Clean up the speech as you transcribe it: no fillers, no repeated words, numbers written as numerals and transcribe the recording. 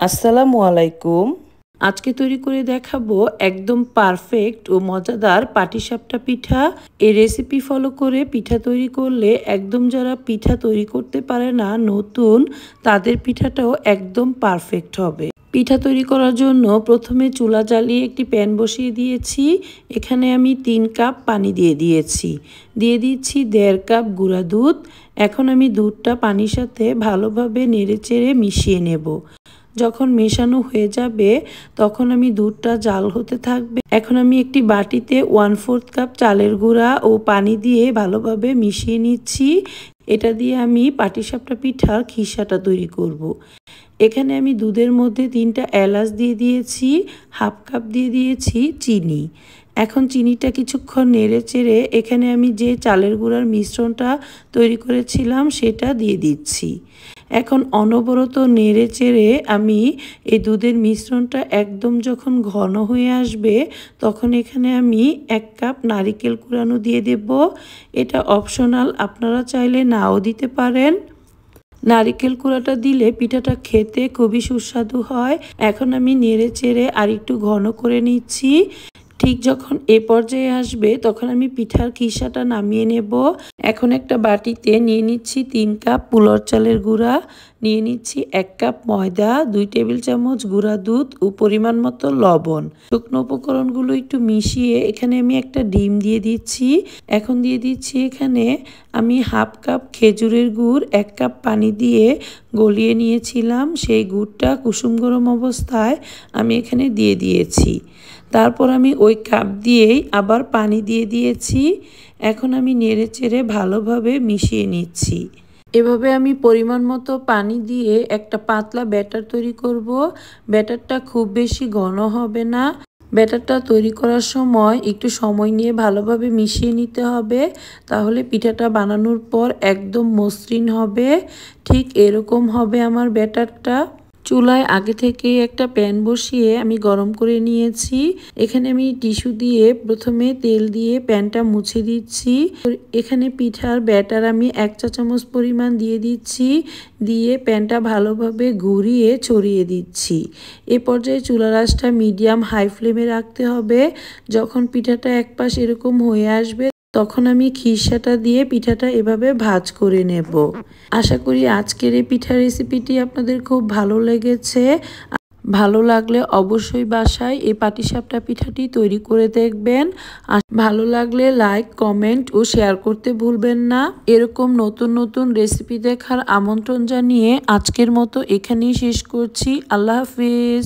আসসালামু আলাইকুম। আজকে তৈরি করে দেখাবো একদম পারফেক্ট ও মজাদার পাটিসাপটা পিঠা। এই রেসিপি ফলো করে পিঠা তৈরি করলে একদম যারা পিঠা তৈরি করতে পারে না নতুন, তাদের পিঠাটাও একদম পারফেক্ট হবে। পিঠা তৈরি করার জন্য প্রথমে চুলা জ্বালিয়ে একটি প্যান বসিয়ে দিয়েছি। এখানে আমি 3 কাপ পানি দিয়ে দিয়েছি। দিয়ে দিচ্ছি 1.5 কাপ গুঁড়া দুধ। এখন আমি দুধটা পানির সাথে ভালোভাবে নেড়েচেড়ে মিশিয়ে নেব। যখন মেশানো হয়ে যাবে তখন আমি দুধটা জাল হতে থাকবে। এখন আমি একটি বাটিতে 1/4 কাপ চালের গুঁড়া ও পানি দিয়ে ভালোভাবে মিশিয়ে নিচ্ছি। এটা দিয়ে আমি পাটিসাপটা পিঠার খিসাটা তৈরি করব। এখানে আমি দুধের মধ্যে 3টা এলাচ দিয়ে দিয়েছি, 1/2 কাপ দিয়ে দিয়েছি চিনি। এখন চিনিটা কিছুক্ষণ নেড়ে চেড়ে এখানে আমি যে চালের গুঁড়ার মিশ্রণটা তৈরি করেছিলাম সেটা দিয়ে দিচ্ছি। এখন অনবরত নেড়ে চেড়ে আমি এই দুধের মিশ্রণটা একদম যখন ঘন হয়ে আসবে তখন এখানে আমি 1 কাপ নারিকেল কুড়ানো দিয়ে দেব। এটা অপশনাল, আপনারা চাইলে নাও দিতে পারেন। নারিকেল কুড়াটা দিলে পিঠাটা খেতে খুবই সুস্বাদু হয়। এখন আমি নেড়ে চেড়ে আর একটু ঘন করে নিচ্ছি। ঠিক যখন এ পর্যায়ে আসবে তখন আমি পিঠার খিসাটা নামিয়ে নেব। এখন একটা বাটিতে নিয়ে নিচ্ছি 3 কাপ পুলর চালের গুঁড়া, নিয়ে নিচ্ছি 1 কাপ ময়দা, 2 টেবিল চামচ গুঁড়া দুধ ও পরিমাণ মতো লবণ। শুকনো উপকরণগুলো একটু মিশিয়ে এখানে আমি একটা ডিম দিয়ে দিচ্ছি। এখন দিয়ে দিচ্ছি এখানে আমি 1/2 কাপ খেজুরের গুড় 1 কাপ পানি দিয়ে গলিয়ে নিয়েছিলাম। সেই গুড়টা কুসুম গরম অবস্থায় আমি এখানে দিয়ে দিয়েছি। তারপর আমি ওই কাপ দিয়েই আবার পানি দিয়ে দিয়েছি। এখন আমি নেড়ে চেড়ে ভালোভাবে মিশিয়ে নিচ্ছি। এভাবে আমি পরিমাণ মতো পানি দিয়ে একটা পাতলা ব্যাটার তৈরি করব। ব্যাটারটা খুব বেশি ঘন হবে না। ব্যাটারটা তৈরি করার সময় একটু সময় নিয়ে ভালোভাবে মিশিয়ে নিতে হবে, তাহলে পিঠাটা বানানোর পর একদম মসৃণ হবে। ঠিক এরকম হবে আমার ব্যাটারটা। চুলায় আগে থেকে একটা প্যান বসিয়ে আমি গরম করে নিয়েছি। এখানে আমি টিস্যু দিয়ে প্রথমে তেল দিয়ে প্যানটা মুছে দিচ্ছি। এখানে পিঠার ব্যাটার আমি 1 চা চামচ পরিমাণ দিয়ে দিচ্ছি। দিয়ে প্যানটা ভালোভাবে ঘুরিয়ে ছড়িয়ে দিচ্ছি। এ পর্যায়ে চুলার আঁচটা মিডিয়াম হাই ফ্লেমে রাখতে হবে। যখন পিঠাটা এক পাশ এরকম হয়ে আসবে তখন আমি খিসাটা দিয়ে পিঠাটা এভাবে ভাজ করে নেব। আশা করি আজকের এই পিঠার রেসিপিটি আপনাদের খুব ভালো লেগেছে। ভালো লাগলে অবশ্যই বাসায় এই পাটিসাপটা পিঠাটি তৈরি করে দেখবেন। আর ভালো লাগলে লাইক, কমেন্ট ও শেয়ার করতে ভুলবেন না। এরকম নতুন নতুন রেসিপি দেখার আমন্ত্রণ জানিয়ে আজকের মতো এখানেই শেষ করছি। আল্লাহ হাফিজ।